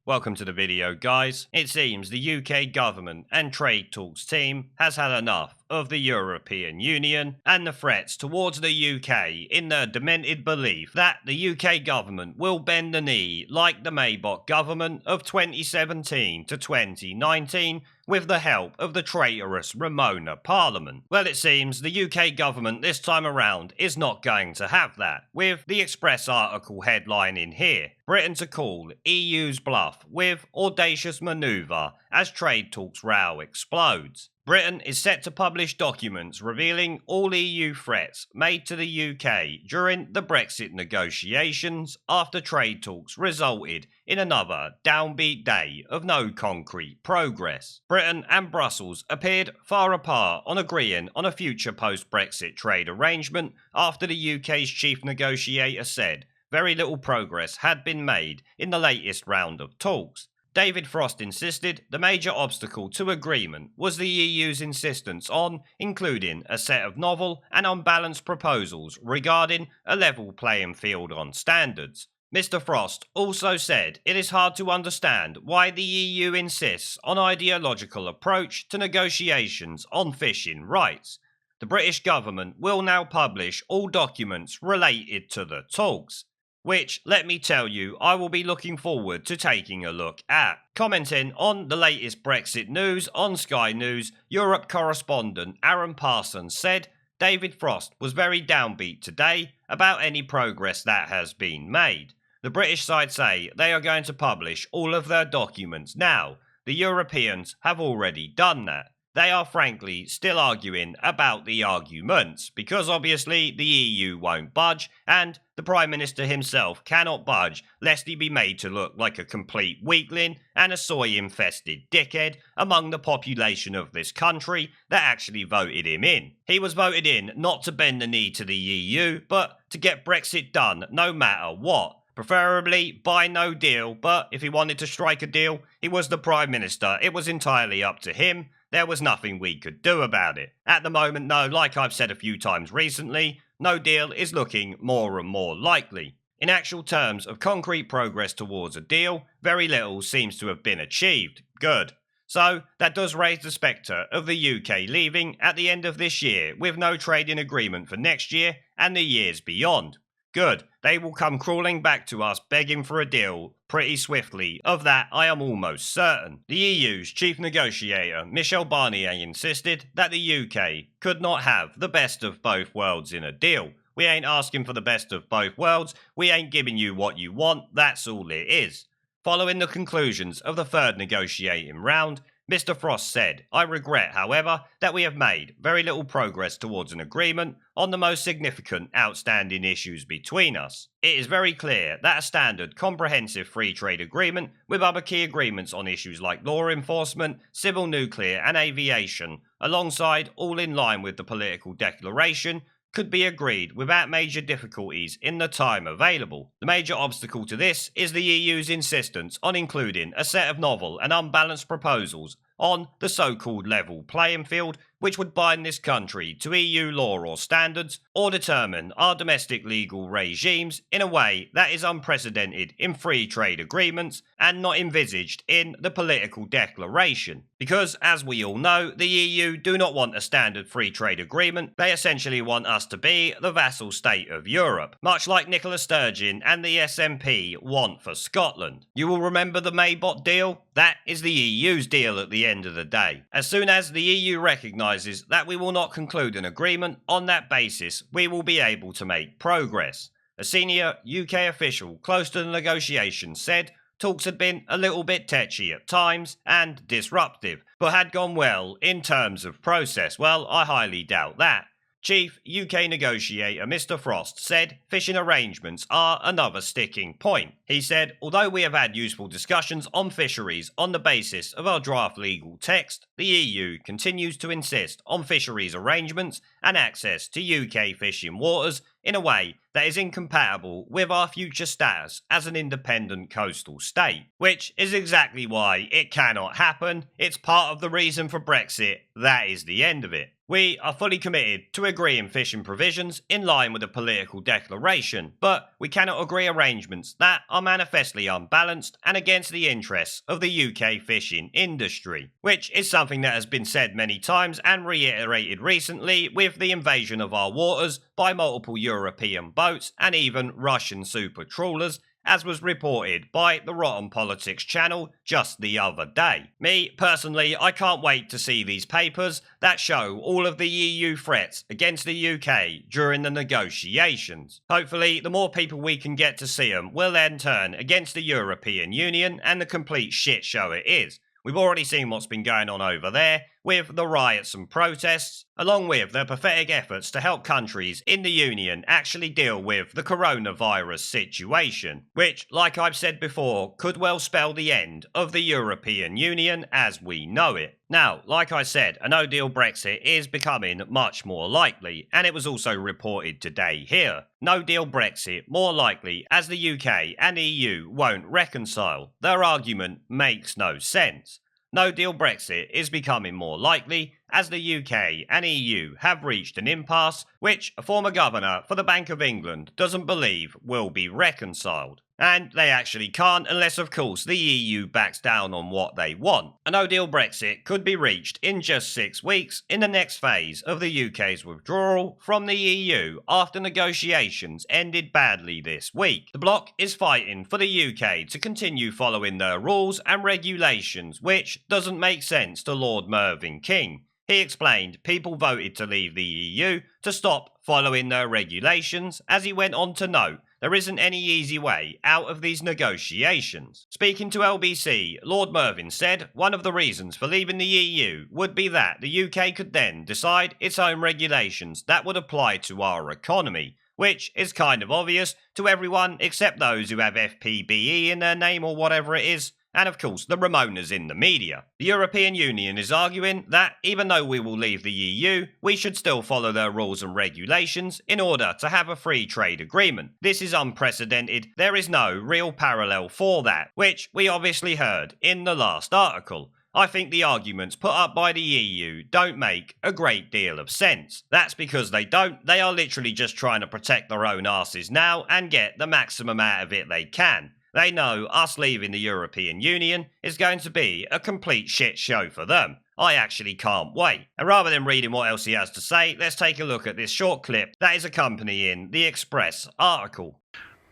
Welcome to the video, guys. It seems the UK government and trade talks team has had enough of the European Union and the threats towards the UK in their demented belief that the UK government will bend the knee like the Maybot government of 2017 to 2019 with the help of the traitorous Ramona Parliament. Well, it seems the UK government this time around is not going to have that, with the Express article headline in here: Britain to call EU's bluff with audacious manoeuvre as trade talks row explodes. Britain is set to publish documents revealing all EU threats made to the UK during the Brexit negotiations after trade talks resulted in another downbeat day of no concrete progress. Britain and Brussels appeared far apart on agreeing on a future post-Brexit trade arrangement after the UK's chief negotiator said very little progress had been made in the latest round of talks. David Frost insisted the major obstacle to agreement was the EU's insistence on including a set of novel and unbalanced proposals regarding a level playing field on standards. Mr. Frost also said it is hard to understand why the EU insists on ideological approach to negotiations on fishing rights. The British government will now publish all documents related to the talks, which, let me tell you, I will be looking forward to taking a look at. Commenting on the latest Brexit news on Sky News, Europe correspondent Aaron Parsons said David Frost was very downbeat today about any progress that has been made. The British side say they are going to publish all of their documents now. The Europeans have already done that. They are frankly still arguing about the arguments, because obviously the EU won't budge, and the Prime Minister himself cannot budge lest he be made to look like a complete weakling and a soy-infested dickhead among the population of this country that actually voted him in. He was voted in not to bend the knee to the EU, but to get Brexit done no matter what. Preferably by no deal, but if he wanted to strike a deal, he was the Prime Minister. It was entirely up to him. There was nothing we could do about it. At the moment, though, like I've said a few times recently, no deal is looking more and more likely. In actual terms of concrete progress towards a deal, very little seems to have been achieved. Good. So, that does raise the spectre of the UK leaving at the end of this year with no trading agreement for next year and the years beyond. Good. They will come crawling back to us begging for a deal pretty swiftly. Of that, I am almost certain. The EU's chief negotiator, Michel Barnier, insisted that the UK could not have the best of both worlds in a deal. We ain't asking for the best of both worlds. We ain't giving you what you want. That's all it is. Following the conclusions of the third negotiating round, Mr. Frost said, I regret, however, that we have made very little progress towards an agreement on the most significant outstanding issues between us. It is very clear that a standard comprehensive free trade agreement with other key agreements on issues like law enforcement, civil nuclear and aviation, alongside all in line with the political declaration, could be agreed without major difficulties in the time available. The major obstacle to this is the EU's insistence on including a set of novel and unbalanced proposals on the so-called level playing field, which would bind this country to EU law or standards, or determine our domestic legal regimes in a way that is unprecedented in free trade agreements and not envisaged in the political declaration. Because, as we all know, the EU do not want a standard free trade agreement. They essentially want us to be the vassal state of Europe, much like Nicola Sturgeon and the SNP want for Scotland. You will remember the Maybot deal? That is the EU's deal at the end of the day. As soon as the EU recognises that we will not conclude an agreement on that basis, we will be able to make progress. A senior UK official close to the negotiations said talks had been a little bit tetchy at times and disruptive, but had gone well in terms of process. Well, I highly doubt that. Chief UK negotiator Mr. Frost said fishing arrangements are another sticking point. He said, although we have had useful discussions on fisheries on the basis of our draft legal text, the EU continues to insist on fisheries arrangements and access to UK fishing waters in a way that is incompatible with our future status as an independent coastal state, which is exactly why it cannot happen. It's part of the reason for Brexit. That is the end of it. We are fully committed to agreeing fishing provisions in line with the political declaration, but we cannot agree arrangements that are manifestly unbalanced and against the interests of the UK fishing industry, which is something that has been said many times and reiterated recently with the invasion of our waters by multiple European boats and even Russian super trawlers, as was reported by the Rotten Politics channel just the other day. Me, personally, I can't wait to see these papers that show all of the EU threats against the UK during the negotiations. Hopefully, the more people we can get to see them will then turn against the European Union and the complete shit show it is. We've already seen what's been going on over there with the riots and protests, along with their pathetic efforts to help countries in the Union actually deal with the coronavirus situation, which, like I've said before, could well spell the end of the European Union as we know it. Now, like I said, a no-deal Brexit is becoming much more likely, and it was also reported today here. No-deal Brexit more likely as the UK and EU won't reconcile. Their argument makes no sense. No-deal Brexit is becoming more likely as the UK and EU have reached an impasse which a former governor for the Bank of England doesn't believe will be reconciled. And they actually can't unless, of course, the EU backs down on what they want. A no-deal Brexit could be reached in just 6 weeks in the next phase of the UK's withdrawal from the EU after negotiations ended badly this week. The bloc is fighting for the UK to continue following their rules and regulations, which doesn't make sense to Lord Mervyn King. He explained people voted to leave the EU to stop following their regulations, as he went on to note there isn't any easy way out of these negotiations. Speaking to LBC, Lord Mervyn said one of the reasons for leaving the EU would be that the UK could then decide its own regulations that would apply to our economy, which is kind of obvious to everyone except those who have FPBE in their name or whatever it is, and of course the Ramonas in the media. The European Union is arguing that even though we will leave the EU, we should still follow their rules and regulations in order to have a free trade agreement. This is unprecedented. There is no real parallel for that, which we obviously heard in the last article. I think the arguments put up by the EU don't make a great deal of sense. That's because they don't. They are literally just trying to protect their own asses now and get the maximum out of it they can. They know us leaving the European Union is going to be a complete shit show for them. I actually can't wait. And rather than reading what else he has to say, let's take a look at this short clip that is accompanying the Express article.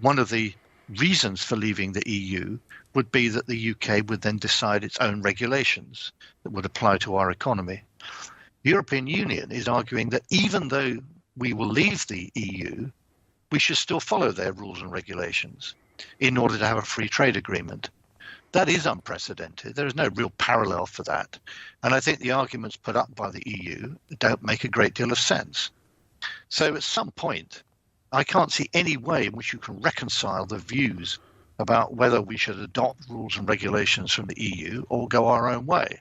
One of the reasons for leaving the EU would be that the UK would then decide its own regulations that would apply to our economy. The European Union is arguing that even though we will leave the EU, we should still follow their rules and regulations in order to have a free trade agreement. That is unprecedented. There is no real parallel for that. And I think the arguments put up by the EU don't make a great deal of sense. So at some point, I can't see any way in which you can reconcile the views about whether we should adopt rules and regulations from the EU or go our own way.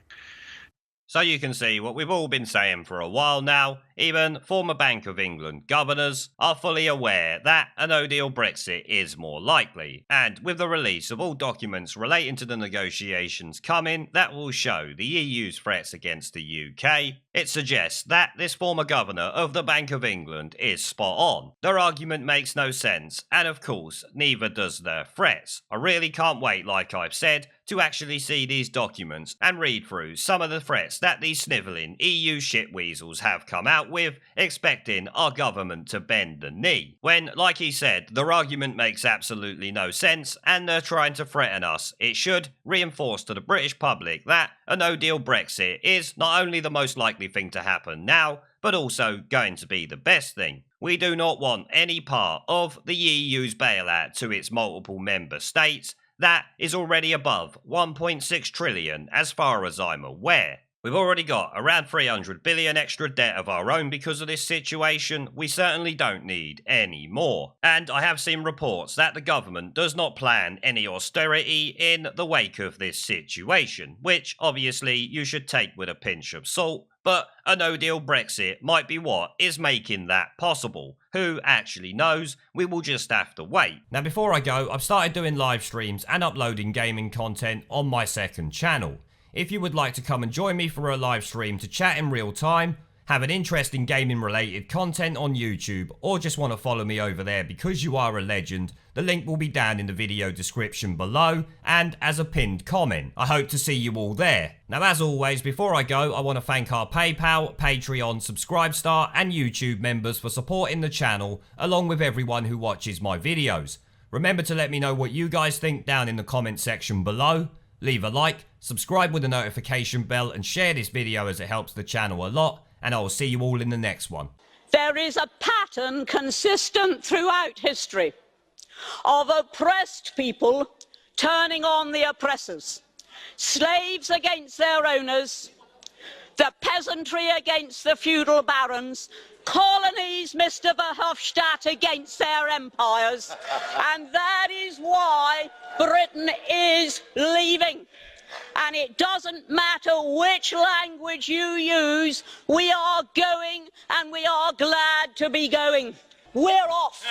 So you can see what we've all been saying for a while now. Even former Bank of England governors are fully aware that a no-deal Brexit is more likely, and with the release of all documents relating to the negotiations coming that will show the EU's threats against the UK, it suggests that this former governor of the Bank of England is spot on. Their argument makes no sense, and of course, neither does their threats. I really can't wait, like I've said, to actually see these documents and read through some of the threats that these snivelling EU shitweasels have come out with, expecting our government to bend the knee. When, like he said, their argument makes absolutely no sense and they're trying to threaten us, it should reinforce to the British public that a no-deal Brexit is not only the most likely thing to happen now, but also going to be the best thing. We do not want any part of the EU's bailout to its multiple member states. That is already above 1.6 trillion as far as I'm aware. We've already got around 300 billion extra debt of our own because of this situation. We certainly don't need any more. And I have seen reports that the government does not plan any austerity in the wake of this situation, which obviously you should take with a pinch of salt. But a no-deal Brexit might be what is making that possible. Who actually knows? We will just have to wait. Now before I go, I've started doing live streams and uploading gaming content on my second channel. If you would like to come and join me for a live stream to chat in real time, have an interest in gaming related content on YouTube, or just want to follow me over there because you are a legend, the link will be down in the video description below and as a pinned comment. I hope to see you all there. Now as always, before I go, I want to thank our PayPal, Patreon, Subscribestar and YouTube members for supporting the channel, along with everyone who watches my videos. Remember to let me know what you guys think down in the comment section below. Leave a like, subscribe with the notification bell and share this video as it helps the channel a lot. And I will see you all in the next one. There is a pattern consistent throughout history of oppressed people turning on the oppressors. Slaves against their owners, the peasantry against the feudal barons, colonies, Mr. Verhofstadt, against their empires. And that is why Britain is leaving. And it doesn't matter which language you use, we are going and we are glad to be going. We're off.